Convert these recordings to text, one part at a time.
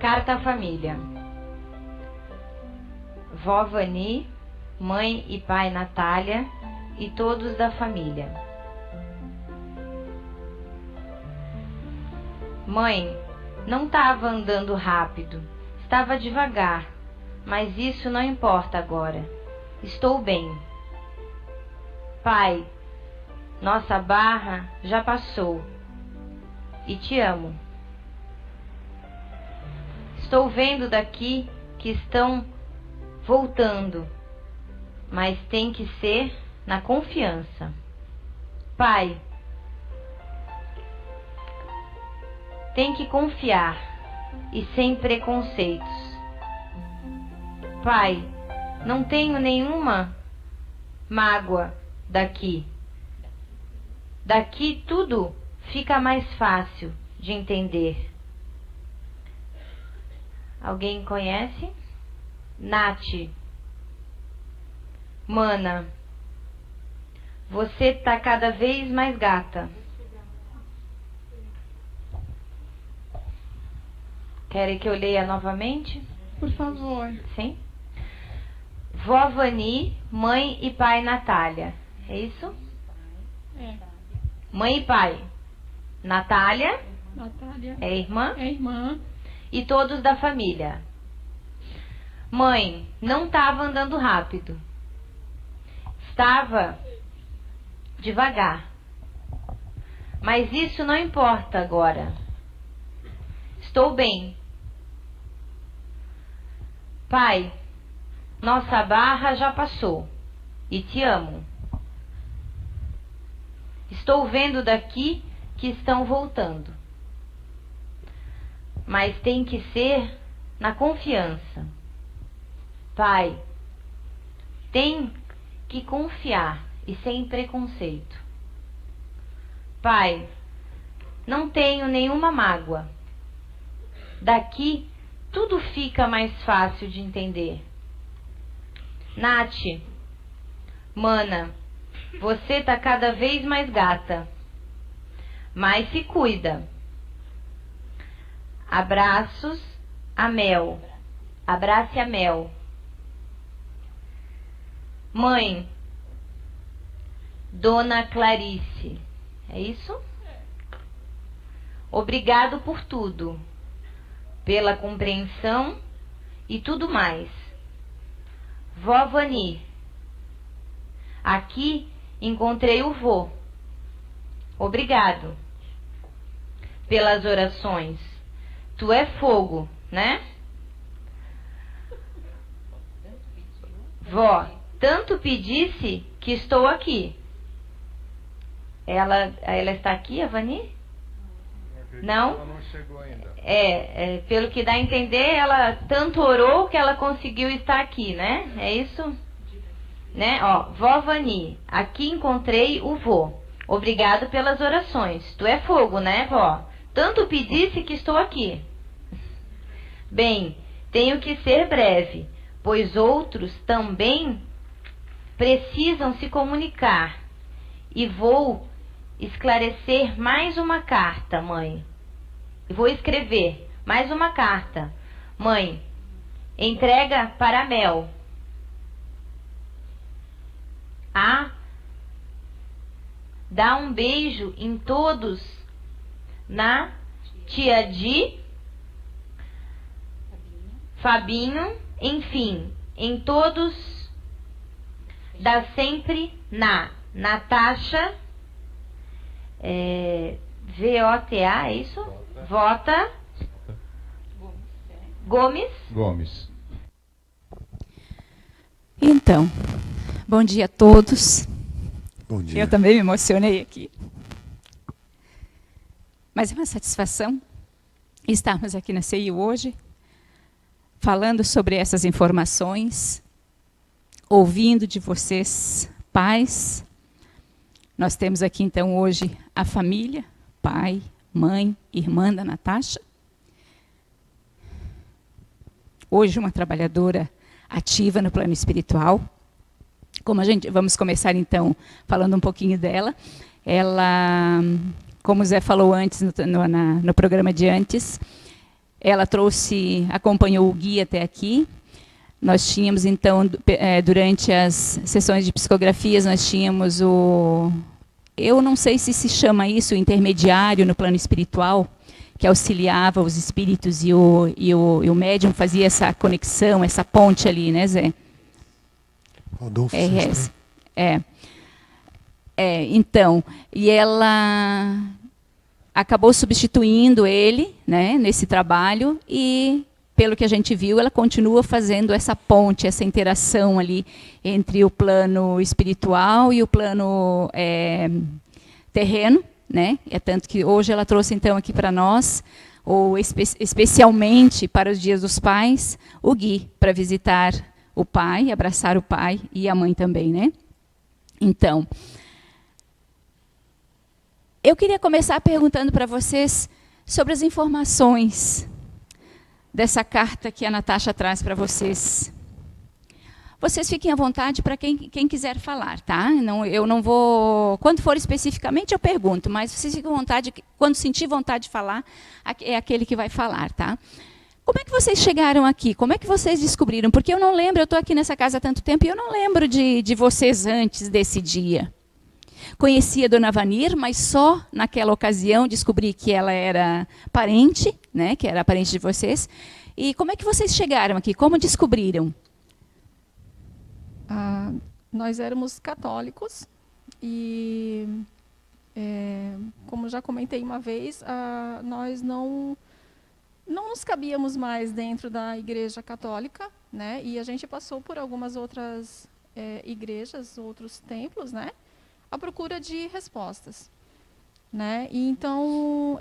Carta à família. Vó Vani, mãe e pai Natália e todos da família. Mãe, não estava andando rápido, estava devagar, mas isso não importa agora. Estou bem. Pai, nossa barra já passou e te amo. Estou vendo daqui que estão voltando, mas tem que ser na confiança. Pai, tem que confiar e sem preconceitos. Pai, não tenho nenhuma mágoa daqui. Daqui tudo fica mais fácil de entender. Alguém conhece? Nath. Mana, você tá cada vez mais gata. Querem que eu leia novamente? Por favor. Sim. Vó Vani, mãe e pai Natália. É isso? É. Mãe e pai. Natália. Natália. É irmã. É irmã. E todos da família. Mãe, não estava andando rápido. Estava devagar. Mas isso não importa agora. Estou bem. Pai, nossa barra já passou e te amo. Estou vendo daqui que estão voltando, mas tem que ser na confiança. Pai, tem que confiar e sem preconceito. Pai, não tenho nenhuma mágoa. Daqui tudo fica mais fácil de entender. Nath, mana, você tá cada vez mais gata, mas se cuida. Abraços, a Mel. Abrace a Mel. Mãe, Dona Clarice. É isso? Obrigado por tudo, pela compreensão e tudo mais. Vó Vani, aqui encontrei o vô. Obrigado pelas orações. Tu é fogo, né? Vó, tanto pedisse que estou aqui. Ela está aqui, a Vani? Não? Ela não chegou ainda. Pelo que dá a entender, ela tanto orou que ela conseguiu estar aqui, né? É isso? Né? Ó, vó Vani, aqui encontrei o vô. Obrigado pelas orações. Tu é fogo, né, vó? Tanto pedisse que estou aqui. Bem, tenho que ser breve, pois outros também precisam se comunicar. E vou esclarecer mais uma carta, mãe. Vou escrever mais uma carta. Mãe, entrega para a Mel. Dá um beijo em todos, na tia Di, Fabinho, enfim, em todos, dá sempre na Natasha, VOTA, é isso? Vota Gomes. Então, bom dia a todos. Bom dia. Eu também me emocionei aqui. Mas é uma satisfação estarmos aqui na CEIU hoje, falando sobre essas informações, ouvindo de vocês, pais. Nós temos aqui, então, hoje a família, pai, mãe, irmã da Natasha. Hoje, uma trabalhadora ativa no plano espiritual. Vamos começar, então, falando um pouquinho dela. Ela, como o Zé falou antes, no programa de antes, ela acompanhou o Gui até aqui. Nós tínhamos, então, durante as sessões de psicografias, nós tínhamos eu não sei se chama isso, o intermediário no plano espiritual, que auxiliava os espíritos e o médium fazia essa conexão, essa ponte ali, né, Zé? Rodolfo RS. Então, e ela acabou substituindo ele, né, nesse trabalho, e, pelo que a gente viu, ela continua fazendo essa ponte, essa interação ali entre o plano espiritual e o plano terreno, né? É tanto que hoje ela trouxe, então, aqui para nós, ou especialmente para os Dias dos Pais, o Gui, para visitar o pai, abraçar o pai e a mãe também, né? Então, eu queria começar perguntando para vocês sobre as informações dessa carta que a Natasha traz para vocês. Vocês fiquem à vontade para quem quiser falar, tá? Eu não vou... Quando for especificamente, eu pergunto, mas vocês fiquem à vontade, quando sentir vontade de falar, é aquele que vai falar, tá? Como é que vocês chegaram aqui? Como é que vocês descobriram? Porque eu não lembro, eu estou aqui nessa casa há tanto tempo, e eu não lembro de vocês antes desse dia. Conhecia a Dona Vanir, mas só naquela ocasião descobri que ela era parente, né, que era parente de vocês. E como é que vocês chegaram aqui? Como descobriram? Nós éramos católicos e, como já comentei uma vez, nós não nos cabíamos mais dentro da Igreja Católica, né? E a gente passou por algumas outras igrejas, outros templos, né? À procura de respostas, né? E então,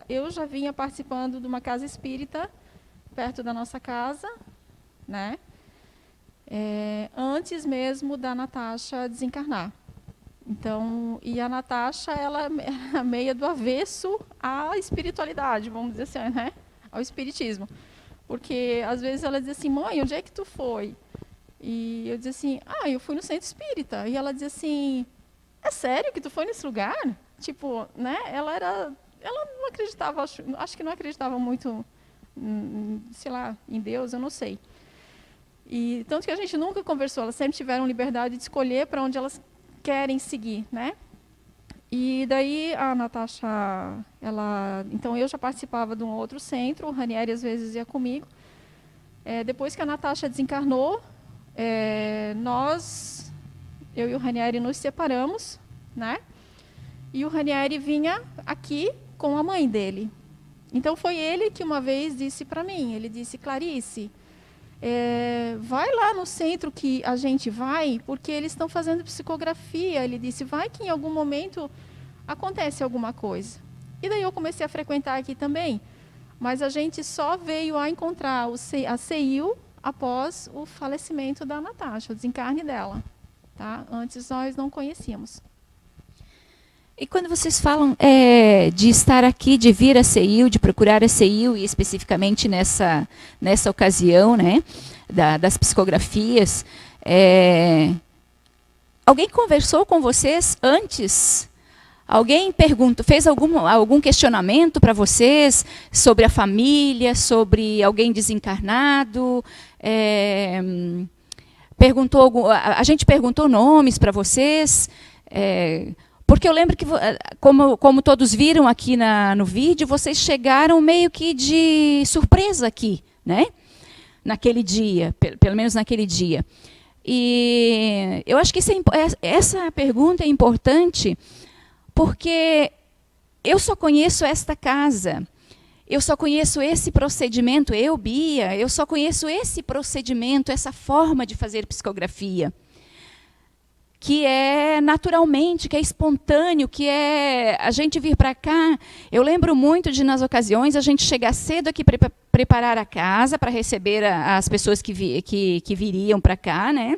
eu já vinha participando de uma casa espírita perto da nossa casa, né? Antes mesmo da Natasha desencarnar. Então, e a Natasha, ela é meia do avesso à espiritualidade, vamos dizer assim, né? Ao espiritismo. Porque, às vezes, ela diz assim, mãe, onde é que tu foi? E eu dizia assim, eu fui no centro espírita. E ela dizia assim, é sério que tu foi nesse lugar? Tipo, né? Ela não acreditava, acho que não acreditava muito, sei lá, em Deus, eu não sei. E tanto que a gente nunca conversou, elas sempre tiveram liberdade de escolher para onde elas querem seguir, né? E daí a Natasha, então eu já participava de um outro centro, o Ranieri às vezes ia comigo. Depois que a Natasha desencarnou, eu e o Ranieri nos separamos, né? E o Ranieri vinha aqui com a mãe dele. Então foi ele que uma vez disse para mim, ele disse, Clarice, vai lá no centro que a gente vai, porque eles estão fazendo psicografia. Ele disse, vai que em algum momento acontece alguma coisa. E daí eu comecei a frequentar aqui também, mas a gente só veio a encontrar a CEIU após o falecimento da Natasha, o desencarne dela. Tá? Antes nós não conhecíamos. E quando vocês falam de estar aqui, de vir a CEIU, de procurar a CEIU, e especificamente nessa ocasião, né, das psicografias, alguém conversou com vocês antes? Alguém fez algum questionamento para vocês sobre a família, sobre alguém desencarnado? A gente perguntou nomes para vocês? Porque eu lembro que, como todos viram aqui no vídeo, vocês chegaram meio que de surpresa aqui, né? Naquele dia, pelo menos naquele dia. E eu acho que essa pergunta é importante, porque eu só conheço esta casa, eu só conheço esse procedimento, Bia, eu só conheço esse procedimento, essa forma de fazer psicografia, que é naturalmente, que é espontâneo, que é a gente vir para cá. Eu lembro muito de, nas ocasiões, a gente chegar cedo aqui para preparar a casa, para receber as pessoas que viriam para cá, né?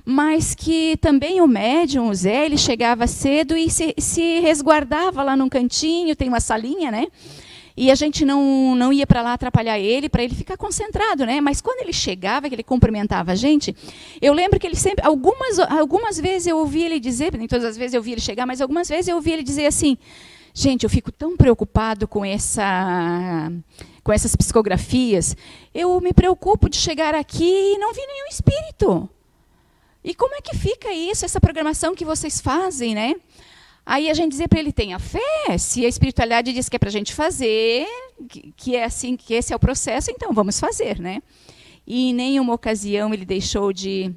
Mas que também o médium, o Zé, ele chegava cedo e se resguardava lá num cantinho, tem uma salinha, né? E a gente não ia para lá atrapalhar ele, para ele ficar concentrado, né? Mas quando ele chegava, que ele cumprimentava a gente, eu lembro que ele sempre, algumas vezes eu ouvi ele dizer, nem todas as vezes eu ouvi ele chegar, mas algumas vezes eu ouvi ele dizer assim, Gente, eu fico tão preocupado com essas psicografias. Eu me preocupo de chegar aqui e não vi nenhum espírito. E como é que fica isso, essa programação que vocês fazem, né? Aí a gente dizia para ele, tenha fé. Se a espiritualidade diz que é para a gente fazer, que é assim, que esse é o processo, então vamos fazer, né? E em nenhuma ocasião ele deixou de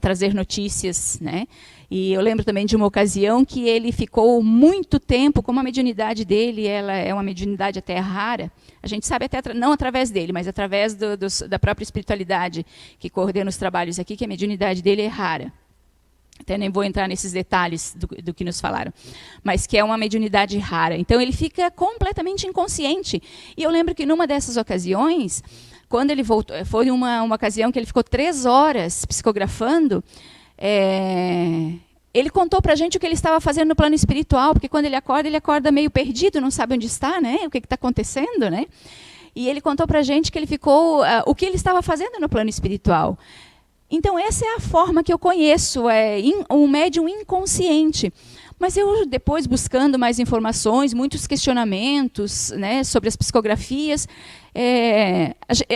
trazer notícias, né? E eu lembro também de uma ocasião que ele ficou muito tempo, como a mediunidade dele, ela é uma mediunidade até rara, a gente sabe até, não através dele, mas através da própria espiritualidade que coordena os trabalhos aqui, que a mediunidade dele é rara. Até nem vou entrar nesses detalhes do que nos falaram, mas que é uma mediunidade rara. Então ele fica completamente inconsciente. E eu lembro que numa dessas ocasiões, quando ele voltou, foi uma ocasião que ele ficou 3 horas psicografando, ele contou para a gente o que ele estava fazendo no plano espiritual, porque quando ele acorda meio perdido, não sabe onde está, né? O que está acontecendo, né? E ele contou para a gente que ele ficou, o que ele estava fazendo no plano espiritual. Então, essa é a forma que eu conheço, um médium inconsciente. Mas eu, depois, buscando mais informações, muitos questionamentos, né, sobre as psicografias,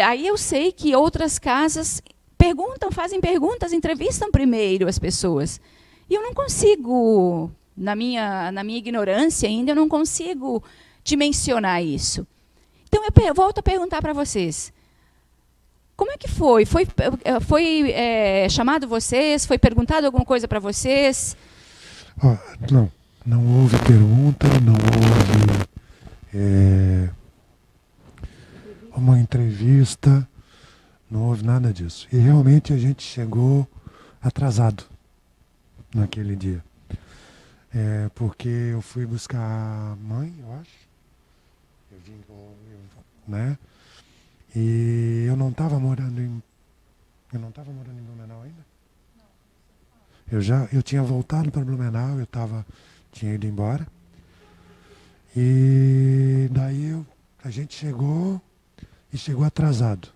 aí eu sei que outras casas fazem perguntas, entrevistam primeiro as pessoas. E eu não consigo, na minha ignorância ainda, eu não consigo dimensionar isso. Então, eu volto a perguntar para vocês. Como é que foi? Foi chamado vocês? Foi perguntado alguma coisa para vocês? Não houve pergunta, não houve uma entrevista, não houve nada disso. E realmente a gente chegou atrasado naquele dia. Porque eu fui buscar a mãe, eu acho. Eu vim né? E eu não estava morando em Blumenau ainda. Eu tinha voltado para Blumenau, tinha ido embora. E daí a gente chegou atrasado.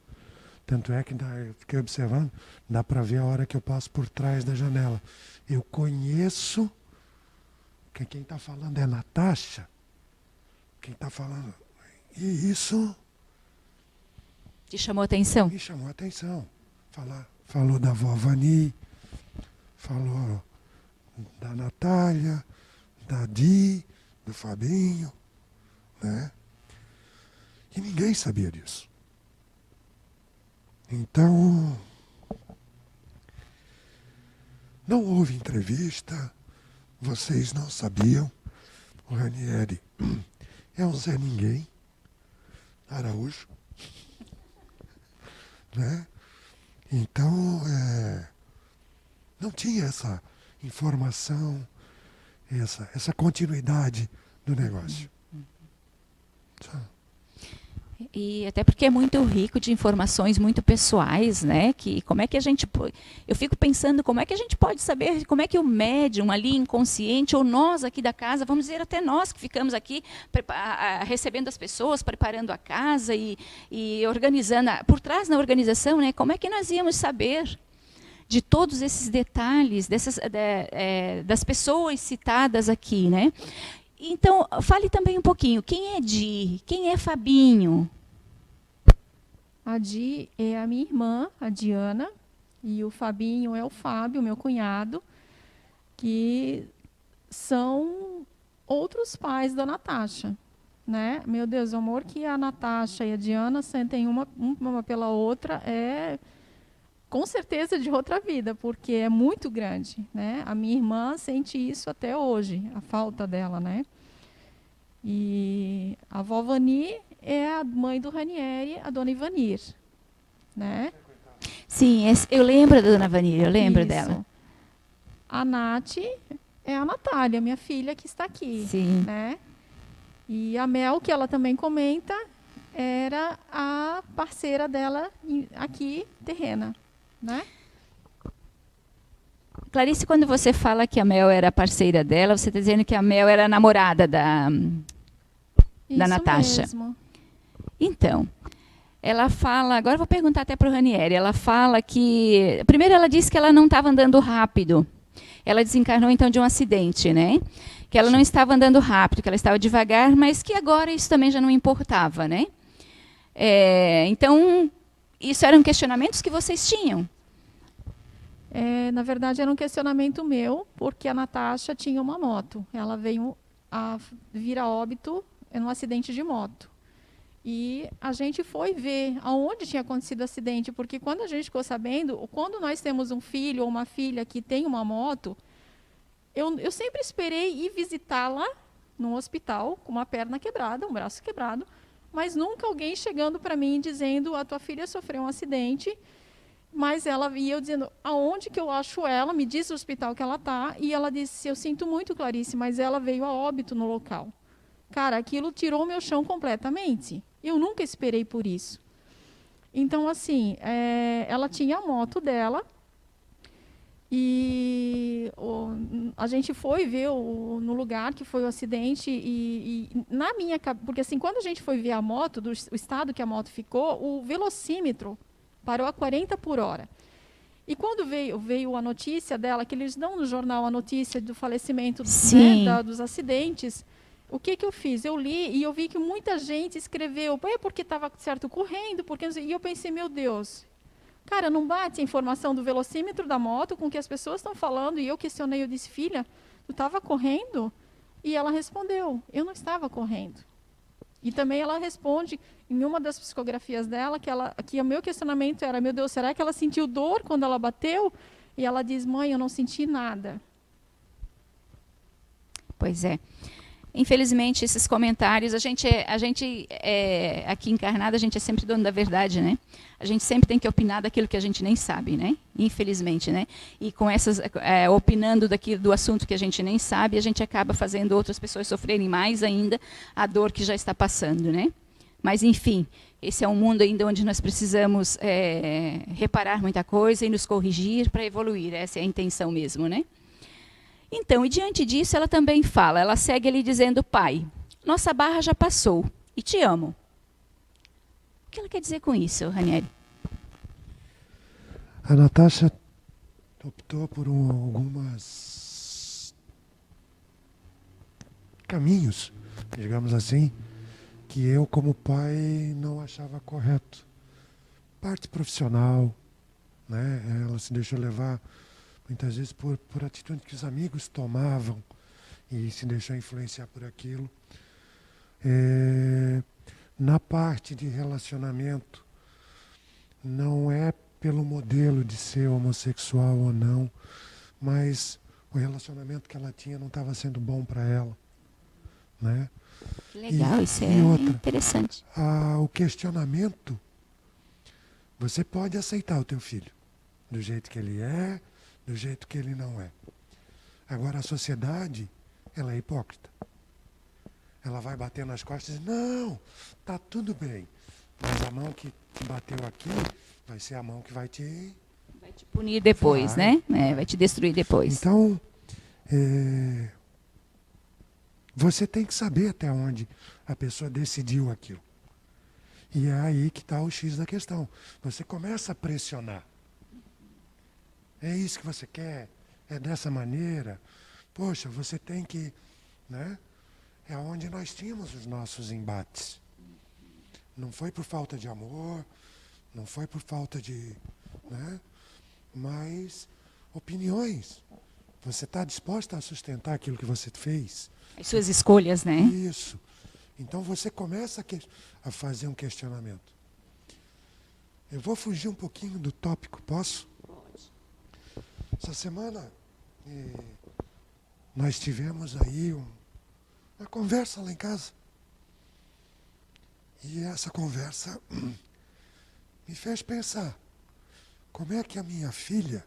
Tanto é que eu fiquei observando, dá para ver a hora que eu passo por trás da janela. Eu conheço, que quem está falando é a Natasha. Quem está falando. E isso te chamou a atenção? Me chamou a atenção. Falou da vó Vani, falou da Natália, da Di, do Fabinho, né? E ninguém sabia disso. Então, não houve entrevista, vocês não sabiam. O Ranieri é um Zé Ninguém, Araújo. Né? Então, não tinha essa informação, essa continuidade do negócio. E até porque é muito rico de informações muito pessoais, né? Que como é que a gente, eu fico pensando como é que a gente pode saber, como é que o médium ali inconsciente ou nós aqui da casa, vamos dizer até nós que ficamos aqui recebendo as pessoas, preparando a casa e organizando, por trás na organização, né? Como é que nós íamos saber de todos esses detalhes das pessoas citadas aqui, né? Então, fale também um pouquinho, quem é Di? Quem é Fabinho? A Di é a minha irmã, a Diana, e o Fabinho é o Fábio, meu cunhado, que são outros pais da Natasha, né? Meu Deus, o amor que a Natasha e a Diana sentem uma pela outra é com certeza de outra vida, porque é muito grande, né? A minha irmã sente isso até hoje, a falta dela, né? E a vó Vani é a mãe do Ranieri, a dona Ivanir, né? Sim, eu lembro da dona Vanir, eu lembro Isso. dela. A Nath é a Natália, minha filha que está aqui, Sim. né? E a Mel, que ela também comenta, era a parceira dela aqui, terrena, né? Clarice, quando você fala que a Mel era parceira dela, você está dizendo que a Mel era a namorada da Natasha. Mesmo. Então, ela fala, agora eu vou perguntar até para o Ranieri, ela fala que, primeiro ela disse que ela não estava andando rápido, ela desencarnou então de um acidente, né? que ela não estava andando rápido, que ela estava devagar, mas que agora isso também já não importava, né? Então, isso eram questionamentos que vocês tinham. Na verdade, era um questionamento meu, porque a Natasha tinha uma moto. Ela veio a vir a óbito num acidente de moto. E a gente foi ver aonde tinha acontecido o acidente, porque quando a gente ficou sabendo, quando nós temos um filho ou uma filha que tem uma moto, eu sempre esperei ir visitá-la num hospital com uma perna quebrada, um braço quebrado, mas nunca alguém chegando para mim dizendo: a tua filha sofreu um acidente. Mas ela ia eu dizendo: aonde que eu acho ela? Me diz o hospital que ela está. E ela disse: eu sinto muito, Clarice, mas ela veio a óbito no local. Cara, aquilo tirou meu chão completamente. Eu nunca esperei por isso. Então, assim, ela tinha a moto dela. E a gente foi ver no lugar que foi o acidente. E na minha cabeça, porque assim, quando a gente foi ver a moto, o estado que a moto ficou, o velocímetro parou a 40 por hora. E quando veio a notícia dela, que eles dão no jornal a notícia do falecimento, né, dos acidentes, o que eu fiz? Eu li e eu vi que muita gente escreveu: porque estava certo correndo, e eu pensei: meu Deus, cara, não bate a informação do velocímetro da moto com o que as pessoas estão falando. E eu questionei, eu disse: filha, tu estava correndo? E ela respondeu: eu não estava correndo. E também ela responde em uma das psicografias dela que o meu questionamento era: meu Deus, será que ela sentiu dor quando ela bateu? E ela diz: mãe, eu não senti nada. Pois é. Infelizmente, esses comentários, a gente aqui encarnada, a gente é sempre dono da verdade, né? A gente sempre tem que opinar daquilo que a gente nem sabe, né? Infelizmente, né? E com essas, opinando do assunto que a gente nem sabe, a gente acaba fazendo outras pessoas sofrerem mais ainda a dor que já está passando, né? Mas, enfim, esse é um mundo ainda onde nós precisamos reparar muita coisa e nos corrigir para evoluir. Essa é a intenção mesmo, né? Então, e diante disso, ela também fala, ela segue ali dizendo: pai, nossa barra já passou e te amo. O que ela quer dizer com isso, Ranieri? A Natasha optou por alguns caminhos, digamos assim, que eu, como pai, não achava correto. Parte profissional, né? Ela se deixou levar muitas vezes por atitude que os amigos tomavam e se deixou influenciar por aquilo. Na parte de relacionamento, não é pelo modelo de ser homossexual ou não, mas o relacionamento que ela tinha não estava sendo bom para ela, né? Que legal, isso é interessante. O questionamento, você pode aceitar o teu filho do jeito que ele é, do jeito que ele não é. Agora, a sociedade, ela é hipócrita. Ela vai bater nas costas e diz: não, tá tudo bem. Mas a mão que te bateu aqui vai ser a mão que vai te punir depois, né? Vai te destruir depois. Então, você tem que saber até onde a pessoa decidiu aquilo. E é aí que está o X da questão. Você começa a pressionar. É isso que você quer? É dessa maneira? Poxa, você tem que... né? É onde nós tínhamos os nossos embates. Não foi por falta de amor, não foi por falta de... né? Mas opiniões. Você está disposta a sustentar aquilo que você fez? As suas escolhas, né? Isso. Então você começa a fazer um questionamento. Eu vou fugir um pouquinho do tópico, posso? Essa semana nós tivemos aí uma conversa lá em casa. E essa conversa me fez pensar como é que a minha filha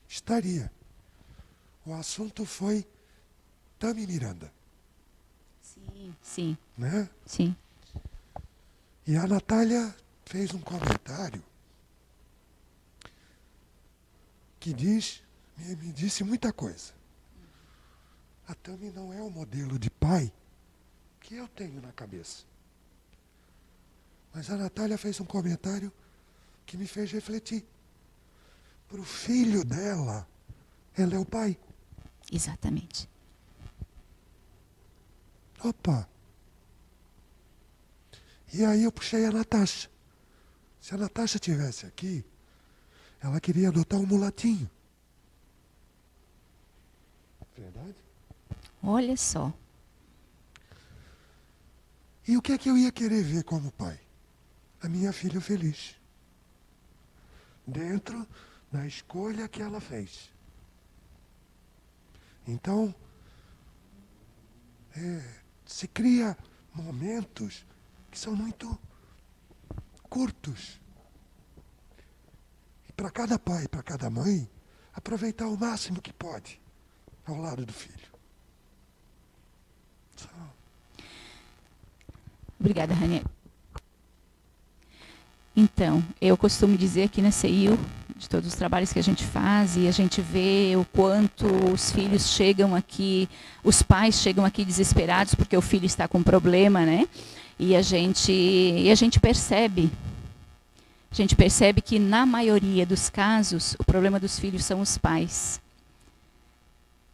estaria. O assunto foi Tami Miranda. Sim. Né? Sim. E a Natália fez um comentário que me disse muita coisa. A Tami não é o modelo de pai que eu tenho na cabeça. Mas a Natália fez um comentário que me fez refletir. Para o filho dela, ela é o pai. Exatamente. Opa! E aí eu puxei a Natasha. Se a Natasha estivesse aqui, ela queria adotar um mulatinho. Verdade? Olha só. E o que é que eu ia querer ver como pai? A minha filha feliz. Dentro da escolha que ela fez. Então, se cria momentos que são muito curtos. E para cada pai, para cada mãe, aproveitar o máximo que pode ao lado do filho. Só. Obrigada, Raniel. Então, eu costumo dizer aqui na CEIU, de todos os trabalhos que a gente faz, e a gente vê o quanto os filhos chegam aqui, os pais chegam aqui desesperados porque o filho está com problema, né? E a gente percebe que na maioria dos casos, o problema dos filhos são os pais.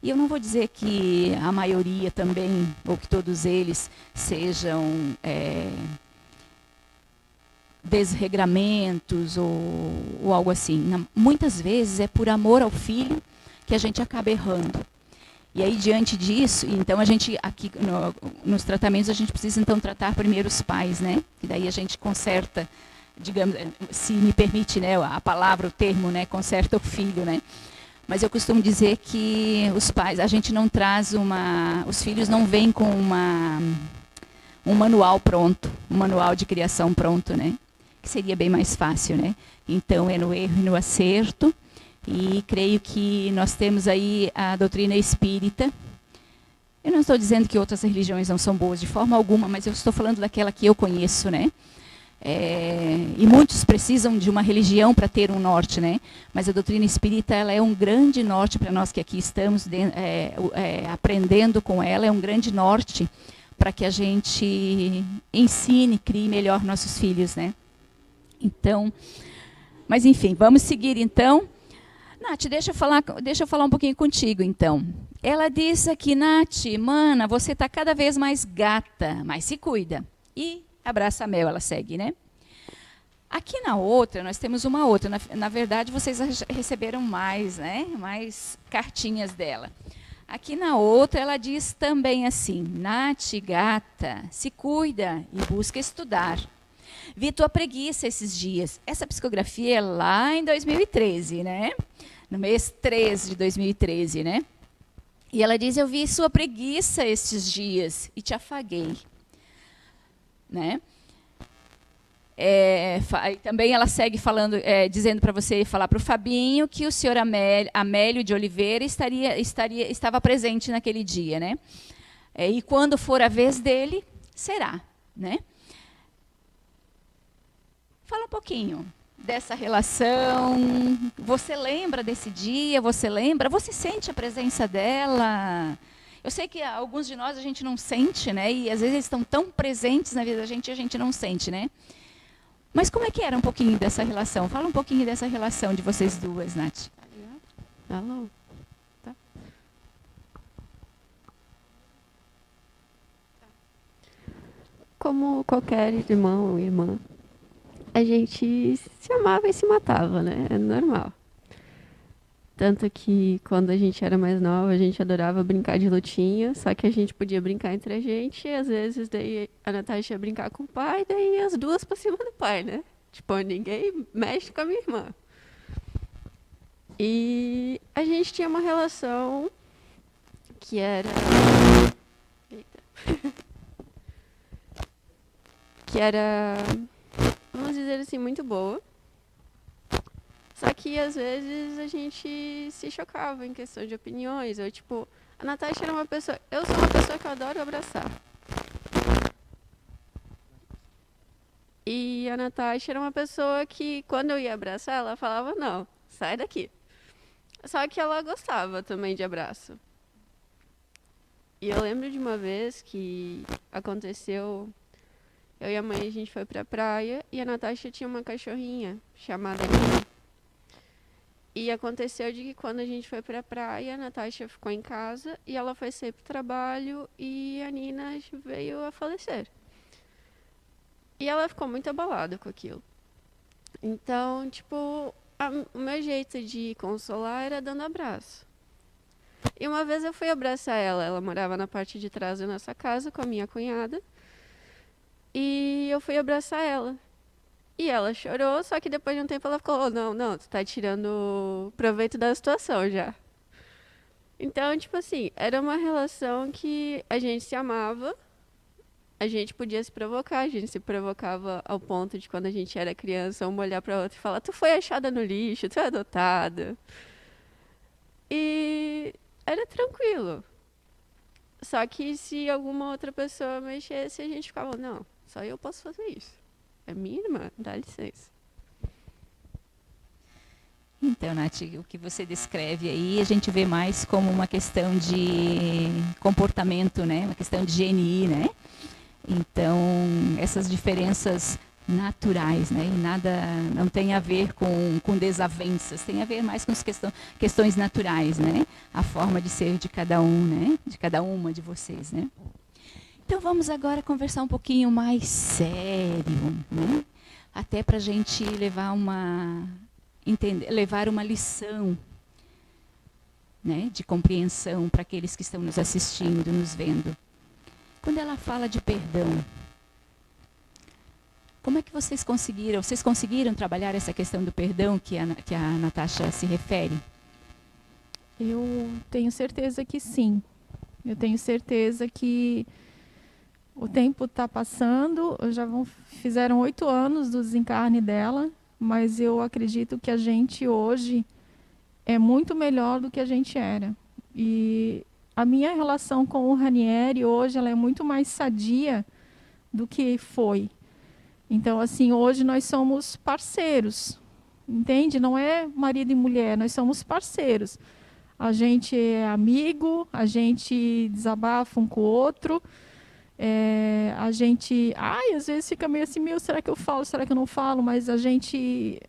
E eu não vou dizer que a maioria também, ou que todos eles sejam desregramentos ou algo assim. Muitas vezes é por amor ao filho que a gente acaba errando. E aí, diante disso, então a gente, aqui nos tratamentos, a gente precisa então tratar primeiro os pais, né? E daí a gente conserta, digamos, se me permite, né, a palavra, o termo, né, conserta o filho, né? Mas eu costumo dizer que os pais, a gente não traz os filhos não vêm com um manual pronto, um manual de criação pronto, né? Que seria bem mais fácil, né? Então, é no erro e no acerto. E creio que nós temos aí a doutrina espírita. Eu não estou dizendo que outras religiões não são boas de forma alguma, mas eu estou falando daquela que eu conheço, né? E muitos precisam de uma religião para ter um norte, né? Mas a doutrina espírita, ela é um grande norte para nós que aqui estamos aprendendo com ela, é um grande norte para que a gente ensine, crie melhor nossos filhos, né? Então, mas enfim, vamos seguir então. Nath, deixa eu falar um pouquinho contigo, então. Ela disse aqui, Nath, mana, você está cada vez mais gata, mas se cuida. E abraça a Mel, ela segue, né? Aqui na outra, nós temos uma outra. Na verdade, vocês receberam mais, né? Mais cartinhas dela. Aqui na outra, ela diz também assim, Nath, gata, se cuida e busca estudar. Vi tua preguiça esses dias. Essa psicografia é lá em 2013, né? No mês 13 de 2013, né? E ela diz, eu vi sua preguiça estes dias e te afaguei. Né? Também ela segue falando, dizendo para você falar para o Fabinho que o senhor Amélio de Oliveira estava presente naquele dia, né? E quando for a vez dele, será, né? Fala um pouquinho dessa relação. Você lembra desse dia? Você lembra? Você sente a presença dela? Eu sei que alguns de nós a gente não sente, né? E às vezes eles estão tão presentes na vida da gente e a gente não sente, né? Mas como é que era um pouquinho dessa relação? Fala um pouquinho dessa relação de vocês duas, Nath. Alô? Tá. Como qualquer irmão ou irmã, a gente se amava e se matava, né? É normal. Tanto que quando a gente era mais nova, a gente adorava brincar de lutinha, só que a gente podia brincar entre a gente, e às vezes daí a Natasha ia brincar com o pai, daí as duas pra cima do pai, né? Tipo, ninguém mexe com a minha irmã. E a gente tinha uma relação que era... que era, vamos dizer assim, muito boa. Só que, às vezes, a gente se chocava em questão de opiniões. Ou, tipo, a Natasha era uma pessoa... Eu sou uma pessoa que eu adoro abraçar. E a Natasha era uma pessoa que, quando eu ia abraçar, ela falava, não, sai daqui. Só que ela gostava também de abraço. E eu lembro de uma vez que aconteceu... Eu e a mãe, a gente foi pra praia e a Natasha tinha uma cachorrinha chamada Nina. E aconteceu de que quando a gente foi para a praia, a Natasha ficou em casa e ela foi sair para o trabalho e a Nina veio a falecer. E ela ficou muito abalada com aquilo. Então, tipo, o meu jeito de consolar era dando abraço. E uma vez eu fui abraçar ela, ela morava na parte de trás da nossa casa com a minha cunhada. E eu fui abraçar ela. E ela chorou, só que depois de um tempo ela ficou, não, não, tu tá tirando proveito da situação já. Então, tipo assim, era uma relação que a gente se amava, a gente podia se provocar, a gente se provocava ao ponto de quando a gente era criança, uma olhar pra outra e falar, tu foi achada no lixo, tu é adotada. E era tranquilo. Só que se alguma outra pessoa mexesse, a gente ficava, não, só eu posso fazer isso. É minha irmã, dá licença. Então, Nath, o que você descreve aí, a gente vê mais como uma questão de comportamento, né? Uma questão de GNI, né? Então, essas diferenças naturais, né? E nada, não tem a ver com desavenças, tem a ver mais com as questões naturais, né? A forma de ser de cada um, né? De cada uma de vocês, né? Então, vamos agora conversar um pouquinho mais sério, né? Até para a gente levar levar uma lição, né, de compreensão para aqueles que estão nos assistindo, nos vendo. Quando ela fala de perdão, como é que vocês conseguiram? Vocês conseguiram trabalhar essa questão do perdão que a Natasha se refere? Eu tenho certeza que sim. Eu tenho certeza que o tempo está passando, fizeram 8 anos do desencarne dela, mas eu acredito que a gente hoje é muito melhor do que a gente era. E a minha relação com o Ranieri hoje ela é muito mais sadia do que foi. Então, assim, hoje nós somos parceiros, entende? Não é marido e mulher, nós somos parceiros. A gente é amigo, a gente desabafa um com o outro. A gente, às vezes fica meio assim, será que eu falo, será que eu não falo? Mas a gente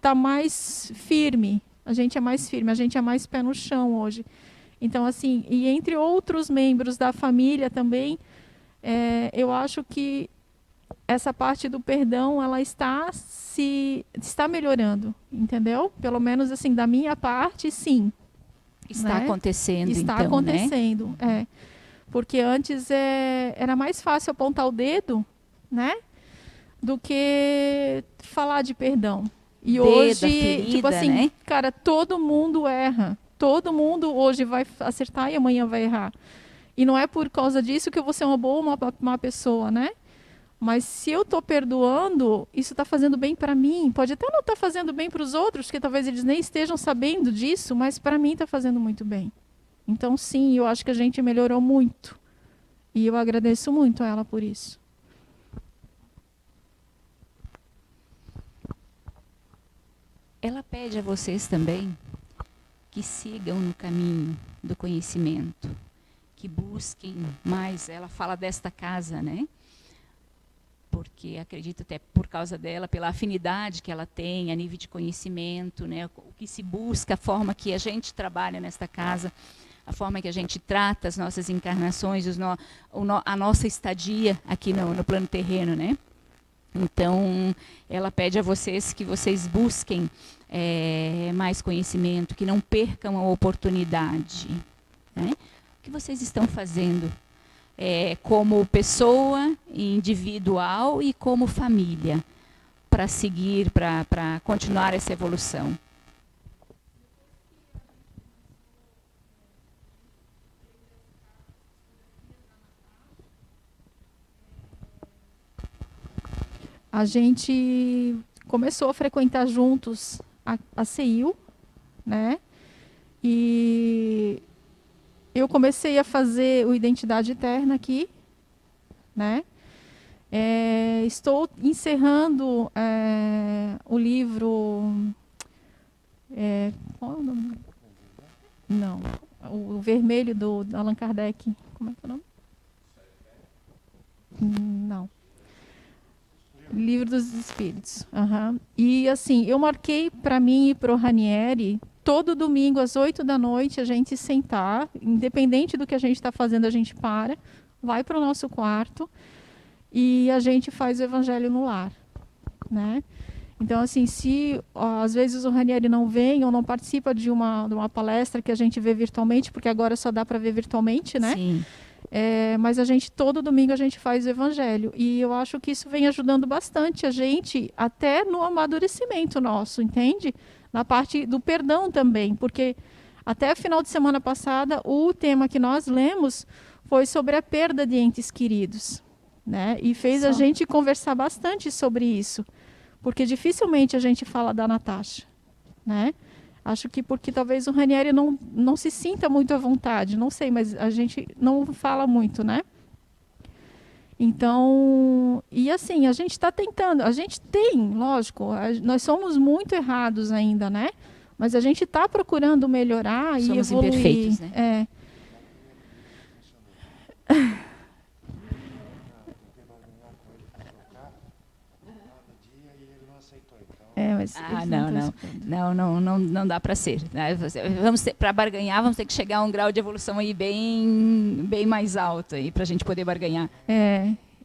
tá mais firme, a gente é mais firme, a gente é mais pé no chão hoje. Então, assim, e entre outros membros da família também, eu acho que essa parte do perdão, ela está melhorando, entendeu? Pelo menos, assim, da minha parte, sim. Está acontecendo, está então, acontecendo, né? Porque antes era mais fácil apontar o dedo, né? Do que falar de perdão. E hoje, ferida, tipo assim, né? cara, todo mundo erra. Todo mundo hoje vai acertar e amanhã vai errar. E não é por causa disso que eu vou ser uma boa ou uma má pessoa, né? Mas se eu estou perdoando, isso está fazendo bem para mim. Pode até não estar fazendo bem para os outros, porque talvez eles nem estejam sabendo disso, mas para mim está fazendo muito bem. Então, sim, eu acho que a gente melhorou muito. E eu agradeço muito a ela por isso. Ela pede a vocês também que sigam no caminho do conhecimento, que busquem mais. Ela fala desta casa, né? Porque acredito até por causa dela, pela afinidade que ela tem a nível de conhecimento, né? O que se busca, a forma que a gente trabalha nesta casa, a forma que a gente trata as nossas encarnações, a nossa estadia aqui no plano terreno, né? Então, ela pede a vocês que vocês busquem mais conhecimento, que não percam a oportunidade, né? O que vocês estão fazendo como pessoa individual e como família para seguir, para continuar essa evolução? A gente começou a frequentar juntos a CEIU, né? E eu comecei a fazer o Identidade Eterna aqui, né? Estou encerrando o livro... qual é o nome? Não, o vermelho do Allan Kardec. Como é que é o nome? Não. Livro dos Espíritos. Aham. E assim, eu marquei para mim e para o Ranieri, todo domingo às 8 da noite, a gente sentar, independente do que a gente está fazendo, a gente vai para o nosso quarto e a gente faz o Evangelho no lar, né? Então, assim, se às vezes o Ranieri não vem ou não participa de uma palestra que a gente vê virtualmente, porque agora só dá para ver virtualmente, né? Sim. Mas a gente, todo domingo, a gente faz o Evangelho. E eu acho que isso vem ajudando bastante a gente, até no amadurecimento nosso, entende? Na parte do perdão também, porque até o final de semana passada, o tema que nós lemos foi sobre a perda de entes queridos, né? E fez a gente conversar bastante sobre isso, porque dificilmente a gente fala da Natasha, né? Acho que porque talvez o Ranieri não se sinta muito à vontade, não sei, mas a gente não fala muito, né? Então, e assim, a gente está tentando, a gente tem, lógico, nós somos muito errados ainda, né? Mas a gente está procurando melhorar e Somos evoluir. imperfeitos, né? Mas não dá para ser. Né? Para barganhar, vamos ter que chegar a um grau de evolução aí bem mais alto aí para a gente poder barganhar.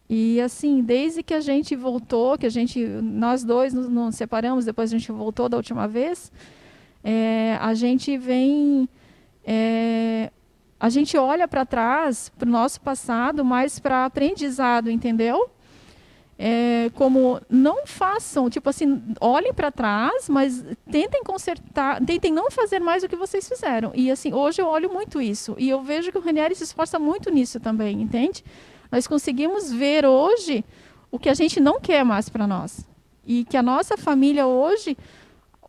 E assim, desde que a gente voltou, nós dois nos separamos, depois a gente voltou da última vez, a gente vem, a gente olha para trás, para o nosso passado, mais para aprendizado, entendeu? Como não façam, tipo assim, olhem para trás, mas tentem consertar, tentem não fazer mais o que vocês fizeram. E assim, hoje eu olho muito isso. E eu vejo que o Ranieri se esforça muito nisso também, entende? Nós conseguimos ver hoje o que a gente não quer mais para nós. E que a nossa família hoje,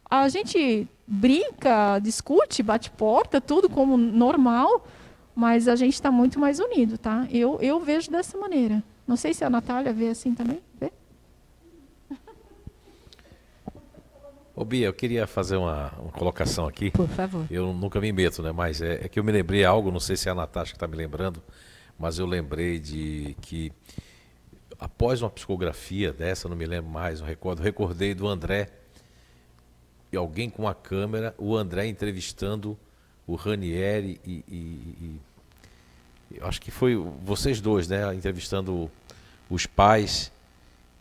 a gente brinca, discute, bate porta, tudo como normal, mas a gente está muito mais unido, tá? Eu vejo dessa maneira. Não sei se a Natália vê assim também. Vê? Ô Bia, eu queria fazer uma colocação aqui. Por favor. Eu nunca me meto, né? Mas é que eu me lembrei algo, não sei se é a Natasha que está me lembrando, mas eu lembrei de que após uma psicografia dessa, não me lembro mais, recordei do André, e alguém com a câmera, o André entrevistando o Ranieri e eu acho que foi vocês dois, né, entrevistando os pais,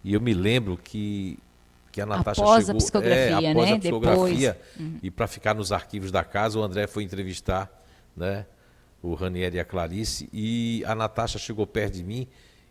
e eu me lembro que a Natasha após chegou... a psicografia, após né? a psicografia, Depois. E para ficar nos arquivos da casa, o André foi entrevistar, né, o Ranieri e a Clarice, e a Natasha chegou perto de mim,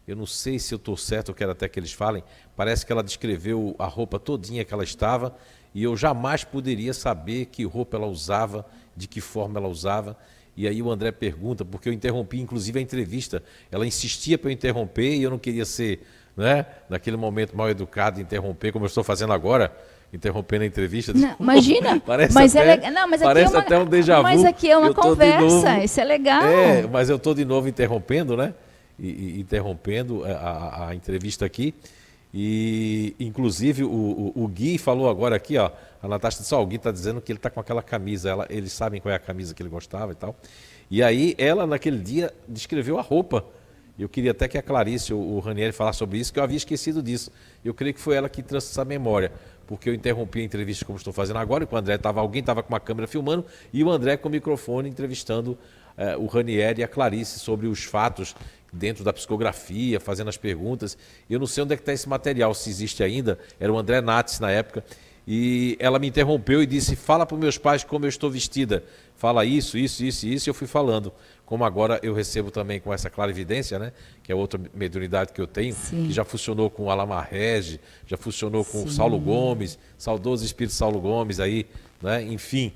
eu não sei se eu estou certo, eu quero até que eles falem, parece que ela descreveu a roupa todinha que ela estava, e eu jamais poderia saber que roupa ela usava, de que forma ela usava. E aí o André pergunta, porque eu interrompi inclusive a entrevista, ela insistia para eu interromper e eu não queria ser, né, naquele momento mal educado, interromper, como eu estou fazendo agora, interrompendo a entrevista. Não, imagina, parece mas até, não, mas parece aqui é uma, até um déjà vu. mas aqui é uma conversa, isso é legal. Mas eu estou de novo interrompendo, né? Interrompendo a entrevista aqui. E inclusive o Gui falou agora aqui, ó, a Natasha disse, o Gui está dizendo que ele está com aquela camisa, eles sabem qual é a camisa que ele gostava e tal. E aí ela naquele dia descreveu a roupa. Eu queria até que a Clarice ou o Ranieri falassem sobre isso, que eu havia esquecido disso. Eu creio que foi ela que trouxe essa memória, porque eu interrompi a entrevista como estou fazendo agora, e com o André alguém estava com uma câmera filmando, e o André com o microfone entrevistando o Ranieri e a Clarice sobre os fatos dentro da psicografia, fazendo as perguntas. Eu não sei onde é que está esse material, se existe ainda, era o André Nates na época, e ela me interrompeu e disse, fala para os meus pais como eu estou vestida, fala isso, e eu fui falando. Como agora eu recebo também com essa clarividência, né, que é outra mediunidade que eu tenho, Sim. que já funcionou com o Alamar Regi, já funcionou com o Sim. Saulo Gomes, saudoso espírito Saulo Gomes aí, né, enfim,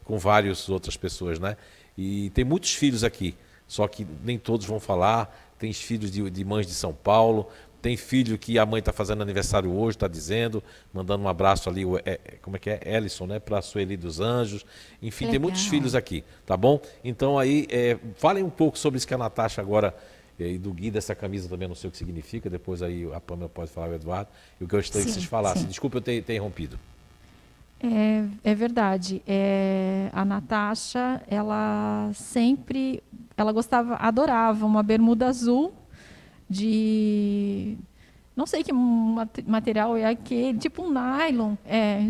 com várias outras pessoas, né, e tem muitos filhos aqui, só que nem todos vão falar, tem filhos de mães de São Paulo, tem filho que a mãe está fazendo aniversário hoje, está dizendo, mandando um abraço ali, como é que é? Ellison, né? Para a Sueli dos Anjos. Enfim, tem muitos filhos aqui, tá bom? Então aí, falem um pouco sobre isso que a Natasha agora, e do Gui dessa camisa também, não sei o que significa, depois aí a Pâmela pode falar, o Eduardo, e o que eu gostaria que vocês falassem. Sim. Desculpa eu ter interrompido. É verdade. A Natasha, ela gostava, adorava uma bermuda azul, de Não sei que material é aquele, tipo um nylon.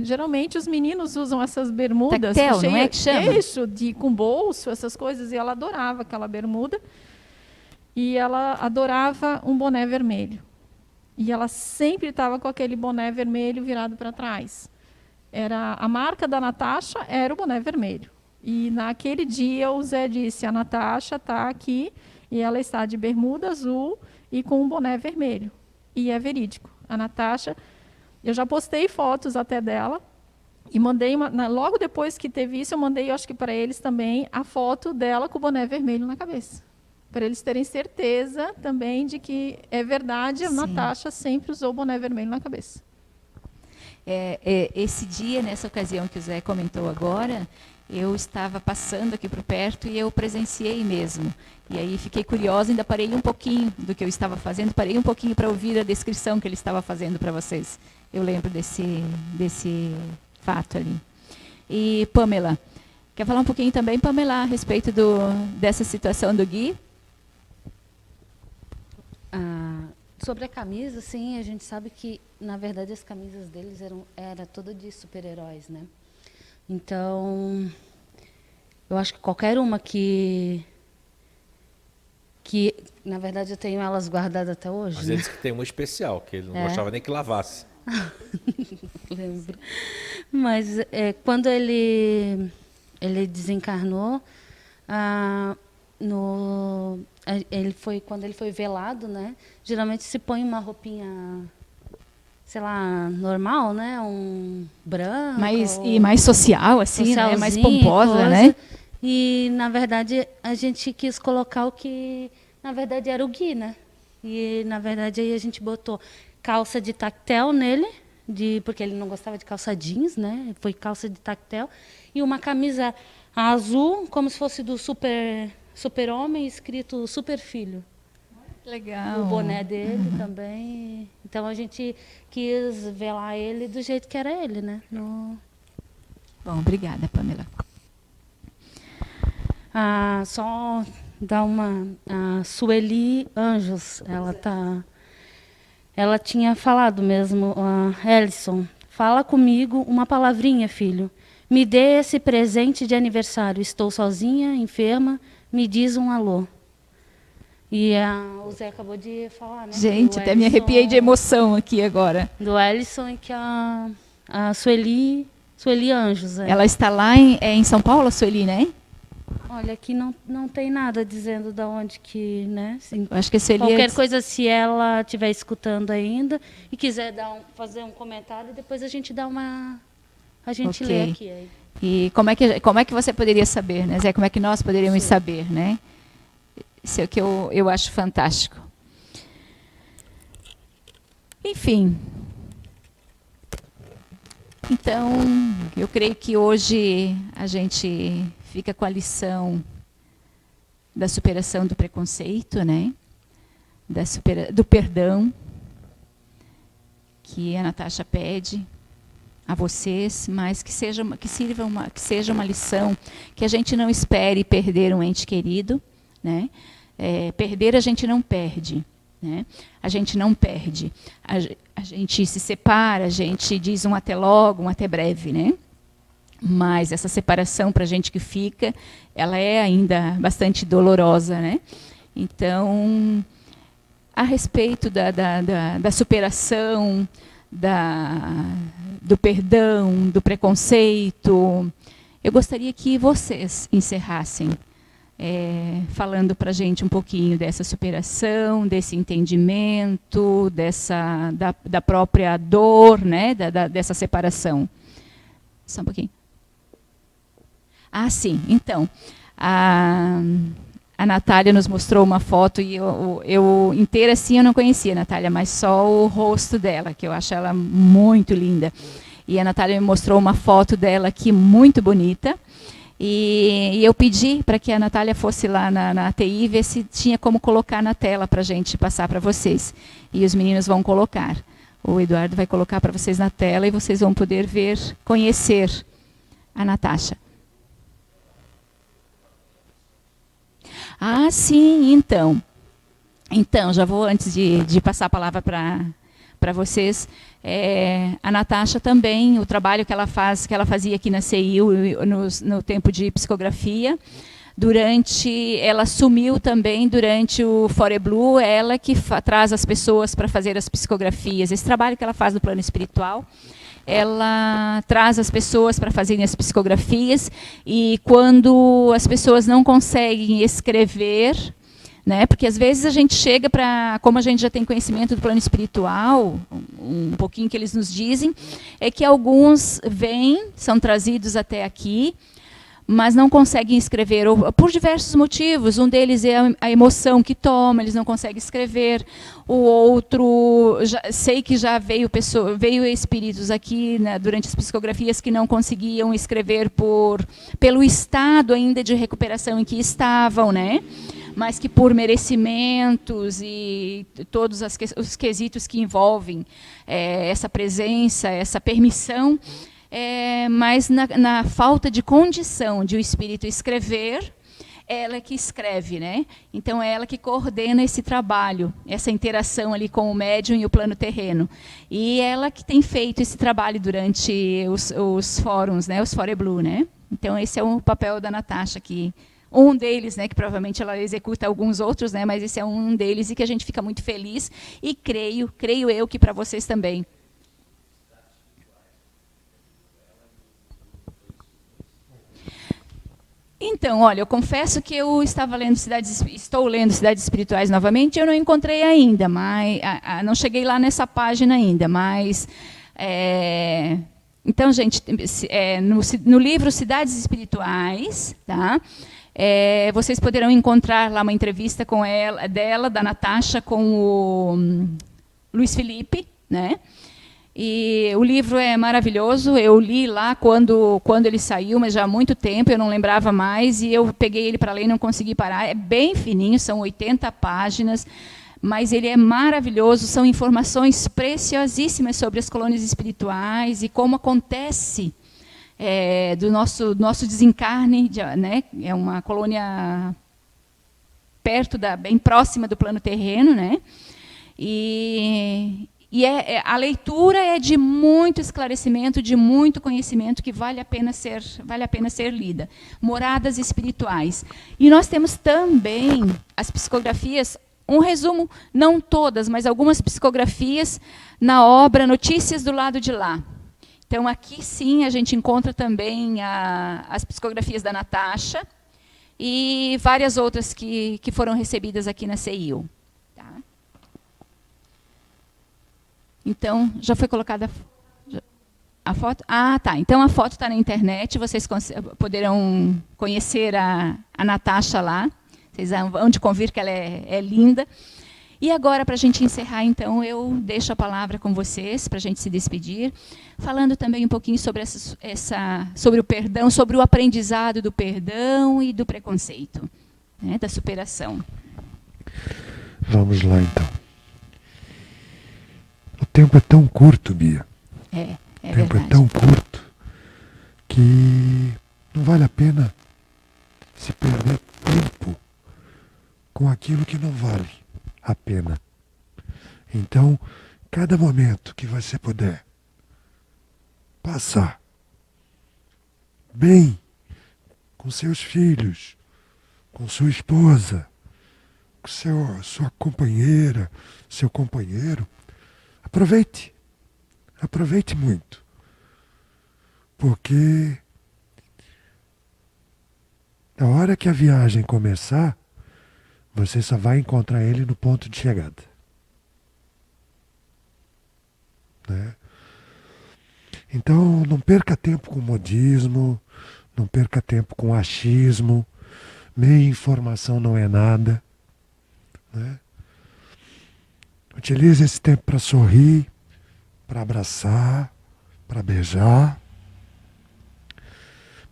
Geralmente os meninos usam essas bermudas. Tactel, não é que chama? Isso, com bolso, essas coisas. E ela adorava aquela bermuda. E ela adorava um boné vermelho. E ela sempre estava com aquele boné vermelho virado para trás. A marca da Natasha era o boné vermelho. E naquele dia o Zé disse, a Natasha está aqui e ela está de bermuda azul e com um boné vermelho. E é verídico. A Natasha, eu já postei fotos até dela e mandei, logo depois que teve isso, eu mandei, acho que para eles também, a foto dela com o boné vermelho na cabeça. Para eles terem certeza também de que é verdade, a Natasha sempre usou o boné vermelho na cabeça. Esse dia, nessa ocasião que o Zé comentou agora, eu estava passando aqui por perto e eu presenciei mesmo. E aí fiquei curiosa, ainda parei um pouquinho do que eu estava fazendo, parei um pouquinho para ouvir a descrição que ele estava fazendo para vocês. Eu lembro desse fato ali. E Pamela, quer falar um pouquinho também, Pamela, a respeito dessa situação do Gui? Sobre a camisa, sim, a gente sabe que, na verdade, as camisas deles era toda de super-heróis, né? Então, eu acho que qualquer uma que na verdade, eu tenho elas guardadas até hoje. Mas né? ele disse que tem uma especial, que ele não gostava nem que lavasse. Lembro. Mas quando ele desencarnou, quando ele foi velado, né? Geralmente se põe uma roupinha, sei lá, normal, né? Um branco. Mais social, assim, né? Mais pomposa, coisa. né? E, na verdade, a gente quis colocar o que, na verdade, era o Gui, né? E, na verdade, aí a gente botou calça de tactel nele, porque ele não gostava de calça jeans, né? Foi calça de tactel. E uma camisa azul, como se fosse do Super-Homem, escrito Super Filho. Legal. O boné dele também. Então, a gente quis velar ele do jeito que era ele, né? Bom, obrigada, Pamela. Só dar a Sueli Anjos, ela tinha falado mesmo, Ellison, fala comigo uma palavrinha, filho. Me dê esse presente de aniversário. Estou sozinha, enferma, me diz um alô. E o Zé acabou de falar, né? Gente, até me arrepiei de emoção aqui agora. Do Ellison e que a Sueli Anjos. Ela está lá em São Paulo, a Sueli, né? Olha, aqui não tem nada dizendo de onde que, né? Assim, acho que a Sueli qualquer coisa, se ela estiver escutando ainda e quiser fazer um comentário, depois a gente lê aqui. Aí. E como é que você poderia saber, né, Zé? Como é que nós poderíamos saber, né? Isso é o que eu acho fantástico. Enfim. Então, eu creio que hoje a gente fica com a lição da superação do preconceito, né? Do perdão, que a Natasha pede a vocês, mas que seja uma lição, que a gente não espere perder um ente querido, né? Perder a gente não perde, né? A gente não perde, a gente se separa, a gente diz um até logo, um até breve, né? Mas essa separação para a gente que fica, ela é ainda bastante dolorosa, né? Então, a respeito da superação, do perdão, do preconceito, eu gostaria que vocês encerrassem falando para a gente um pouquinho dessa superação, desse entendimento, da própria dor, né? Dessa separação. Só um pouquinho. Sim. Então, a Natália nos mostrou uma foto e eu inteira assim eu não conhecia a Natália, mas só o rosto dela, que eu acho ela muito linda. E a Natália me mostrou uma foto dela aqui muito bonita. E eu pedi para que a Natália fosse lá na ATI ver se tinha como colocar na tela para a gente passar para vocês. E os meninos vão colocar. O Eduardo vai colocar para vocês na tela e vocês vão poder ver, conhecer a Natasha. Sim, então. Então, já vou, antes de passar a palavra para para vocês. A Natasha também, o trabalho que ela fazia aqui na CIU no tempo de psicografia, ela assumiu também durante o Foreblue, ela que traz as pessoas para fazer as psicografias. Esse trabalho que ela faz no plano espiritual, ela traz as pessoas para fazerem as psicografias, e quando as pessoas não conseguem escrever, né, porque às vezes a gente chega para, como a gente já tem conhecimento do plano espiritual, um pouquinho que eles nos dizem, é que alguns vêm, são trazidos até aqui, mas não conseguem escrever, por diversos motivos. Um deles é a emoção que toma, eles não conseguem escrever. O outro, sei que já veio espíritos aqui, né, durante as psicografias, que não conseguiam escrever pelo estado ainda de recuperação em que estavam, né? Mas que por merecimentos e todos os quesitos que envolvem essa presença, essa permissão, mas na falta de condição de o espírito escrever, ela que escreve, né? Então é ela que coordena esse trabalho, essa interação ali com o médium e o plano terreno. E ela que tem feito esse trabalho durante os fóruns, né? Os Foreblue, né? Então esse é o papel da Natasha aqui. Um deles, né, que provavelmente ela executa alguns outros, né, mas esse é um deles e que a gente fica muito feliz, e creio eu que para vocês também. Então, olha, eu confesso que eu estou lendo Cidades Espirituais novamente, eu não encontrei ainda, mas não cheguei lá nessa página ainda, mas então, gente, no livro Cidades Espirituais, tá? Vocês poderão encontrar lá uma entrevista da Natasha, com o Luiz Felipe, né? E o livro é maravilhoso. Eu li lá quando ele saiu, mas já há muito tempo, eu não lembrava mais, e eu peguei ele para ler e não consegui parar. É bem fininho, são 80 páginas, mas ele é maravilhoso. São informações preciosíssimas sobre as colônias espirituais e como acontece do nosso desencarne, né? É uma colônia bem próxima do plano terreno, né? E a leitura é de muito esclarecimento, de muito conhecimento, que vale a pena ser lida. Moradas espirituais. E nós temos também as psicografias, um resumo, não todas, mas algumas psicografias na obra Notícias do Lado de Lá. Então, aqui sim a gente encontra também as psicografias da Natasha e várias outras que foram recebidas aqui na CIU. Então, já foi colocada a foto? Ah, tá. Então, a foto está na internet, vocês poderão conhecer a Natasha lá. Vocês vão de convir que ela é linda. E agora, para a gente encerrar, então, eu deixo a palavra com vocês, para a gente se despedir, falando também um pouquinho sobre o perdão, sobre o aprendizado do perdão e do preconceito, né, da superação. Vamos lá, então. O tempo é tão curto, Bia. O tempo é tão curto que não vale a pena se perder tempo com aquilo que não vale a pena. Então, cada momento que você puder passar bem com seus filhos, com sua esposa, com sua companheira, seu companheiro, aproveite muito, porque na hora que a viagem começar, você só vai encontrar ele no ponto de chegada, né? Então, não perca tempo com modismo, não perca tempo com achismo, meia informação não é nada, né? Utilize esse tempo para sorrir, para abraçar, para beijar,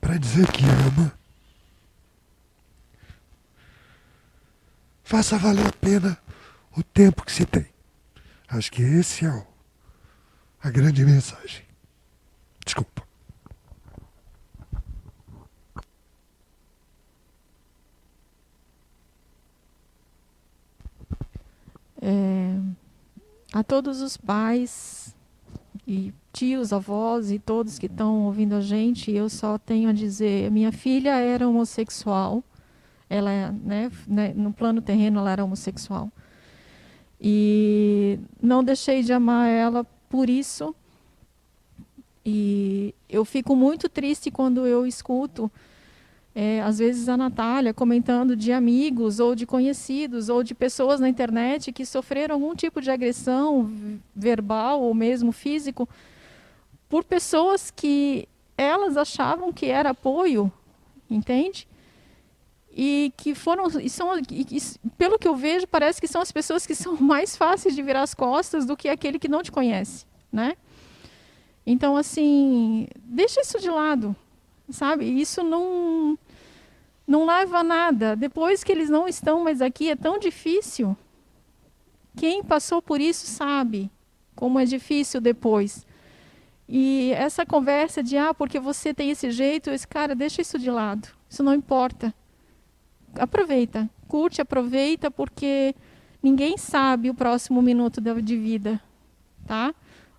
para dizer que ama. Faça valer a pena o tempo que se tem. Acho que esse é a grande mensagem. Desculpa. a todos os pais e tios, avós e todos que estão ouvindo a gente, eu só tenho a dizer, minha filha era homossexual, ela, no plano terreno ela era homossexual. E não deixei de amar ela por isso. E eu fico muito triste quando eu escuto, às vezes, a Natália comentando de amigos ou de conhecidos ou de pessoas na internet que sofreram algum tipo de agressão verbal ou mesmo físico por pessoas que elas achavam que era apoio, entende? E que foram, pelo que eu vejo, parece que são as pessoas que são mais fáceis de virar as costas do que aquele que não te conhece, né? Então, assim, deixa isso de lado, sabe? Isso não leva a nada. Depois que eles não estão mais aqui, é tão difícil. Quem passou por isso sabe como é difícil depois. E essa conversa de, porque você tem esse jeito, cara, deixa isso de lado. Isso não importa. Aproveita, curte, aproveita, porque ninguém sabe o próximo minuto de vida, tá?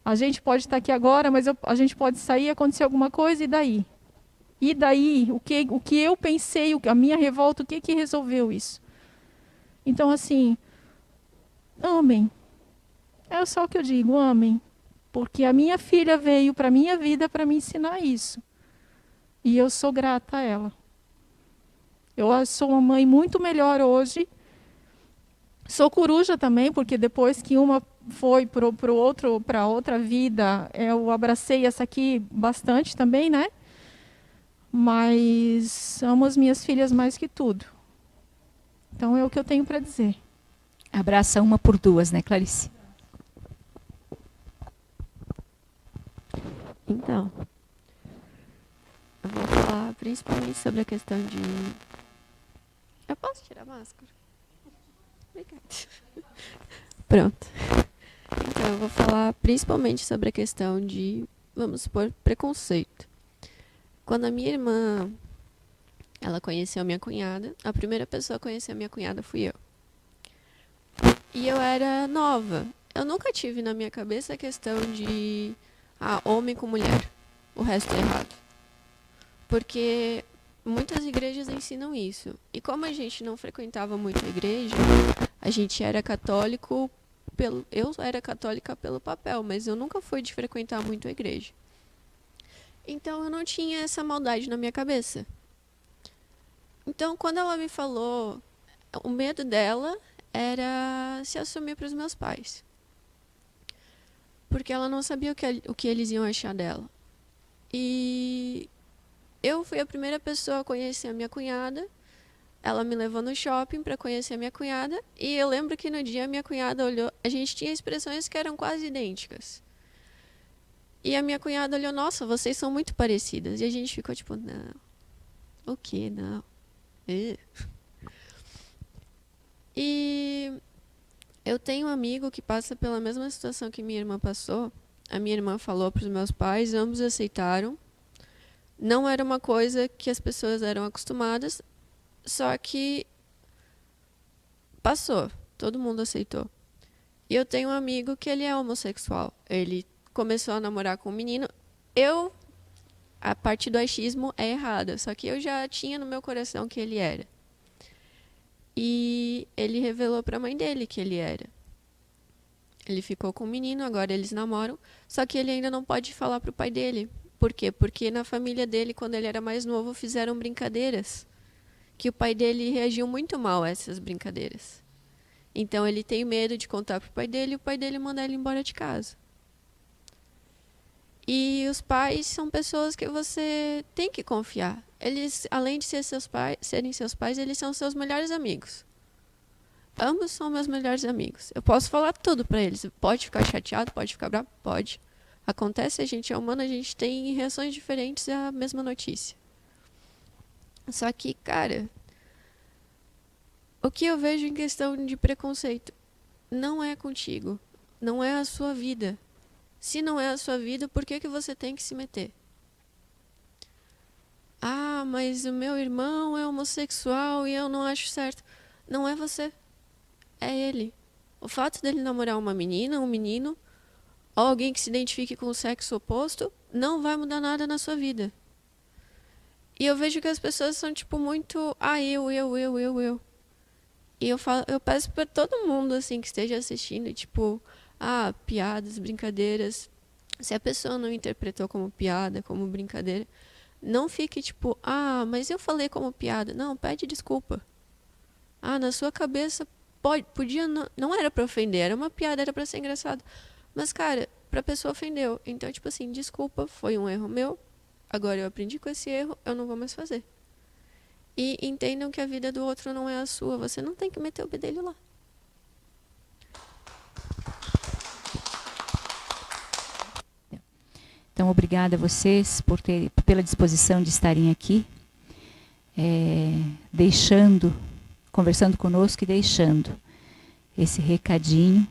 A gente pode estar aqui agora, mas a gente pode sair, acontecer alguma coisa, e daí? E daí, o que eu pensei, a minha revolta, o que resolveu isso? Então, assim, amem. É só o que eu digo, amem. Porque a minha filha veio para a minha vida para me ensinar isso. E eu sou grata a ela. Eu sou uma mãe muito melhor hoje. Sou coruja também, porque depois que uma foi para outra vida, eu abracei essa aqui bastante também, né? Mas amo as minhas filhas mais que tudo. Então é o que eu tenho para dizer. Abraça uma por duas, né, Clarice? Então, eu vou falar principalmente sobre a questão de... Eu posso tirar a máscara? Obrigada. Pronto. Então, eu vou falar principalmente sobre a questão de, vamos supor, preconceito. Quando a minha irmã, ela conheceu a minha cunhada, a primeira pessoa a conhecer a minha cunhada fui eu. E eu era nova. Eu nunca tive na minha cabeça a questão de homem com mulher. O resto é errado. Porque muitas igrejas ensinam isso. E como a gente não frequentava muito a igreja, a gente era católico eu era católica pelo papel, mas eu nunca fui de frequentar muito a igreja. Então eu não tinha essa maldade na minha cabeça. Então quando ela me falou, o medo dela era se assumir para os meus pais. Porque ela não sabia o que eles iam achar dela. E eu fui a primeira pessoa a conhecer a minha cunhada. Ela me levou no shopping para conhecer a minha cunhada. E eu lembro que no dia a minha cunhada olhou... A gente tinha expressões que eram quase idênticas. E a minha cunhada olhou, nossa, vocês são muito parecidas. E a gente ficou tipo, não. O quê? Não. E eu tenho um amigo que passa pela mesma situação que minha irmã passou. A minha irmã falou para os meus pais, ambos aceitaram. Não era uma coisa que as pessoas eram acostumadas, só que passou, todo mundo aceitou. E eu tenho um amigo que ele é homossexual. Ele começou a namorar com um menino. A parte do achismo é errada, só que eu já tinha no meu coração que ele era. E ele revelou para a mãe dele que ele era. Ele ficou com o menino, agora eles namoram, só que ele ainda não pode falar para o pai dele. Por quê? Porque na família dele, quando ele era mais novo, fizeram brincadeiras que o pai dele reagiu muito mal a essas brincadeiras. Então ele tem medo de contar para o pai dele e o pai dele mandar ele embora de casa. E os pais são pessoas que você tem que confiar. Eles, além de serem seus pais, eles são seus melhores amigos. Ambos são meus melhores amigos. Eu posso falar tudo para eles. Pode ficar chateado, pode ficar bravo, pode. Acontece, a gente é humano, a gente tem reações diferentes à mesma notícia. Só que, cara, o que eu vejo em questão de preconceito não é contigo, não é a sua vida. Se não é a sua vida, por que você tem que se meter? Ah, mas o meu irmão é homossexual e eu não acho certo. Não é você, é ele. O fato dele namorar uma menina, um menino, ou alguém que se identifique com o sexo oposto, não vai mudar nada na sua vida. E eu vejo que as pessoas são, tipo, muito... eu. E eu peço para todo mundo, assim, que esteja assistindo, tipo... piadas, brincadeiras. Se a pessoa não interpretou como piada, como brincadeira, não fique, tipo... mas eu falei como piada. Não, pede desculpa. Na sua cabeça, podia... Não era para ofender, era uma piada, era para ser engraçado. Mas, cara, pra pessoa ofendeu. Então, tipo assim, desculpa, foi um erro meu. Agora eu aprendi com esse erro, eu não vou mais fazer. E entendam que a vida do outro não é a sua. Você não tem que meter o bedelho lá. Então, obrigada a vocês pela disposição de estarem aqui, conversando conosco e deixando esse recadinho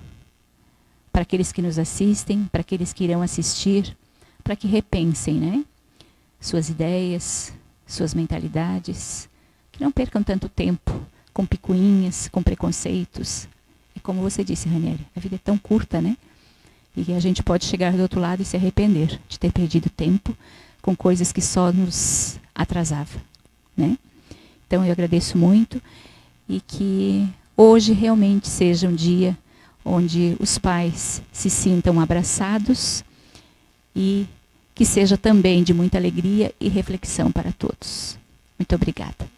para aqueles que nos assistem, para aqueles que irão assistir, para que repensem, né? Suas ideias, suas mentalidades, que não percam tanto tempo com picuinhas, com preconceitos. E como você disse, Ranieri, a vida é tão curta, né? E a gente pode chegar do outro lado e se arrepender de ter perdido tempo com coisas que só nos atrasavam, né? Então eu agradeço muito e que hoje realmente seja um dia onde os pais se sintam abraçados e que seja também de muita alegria e reflexão para todos. Muito obrigada.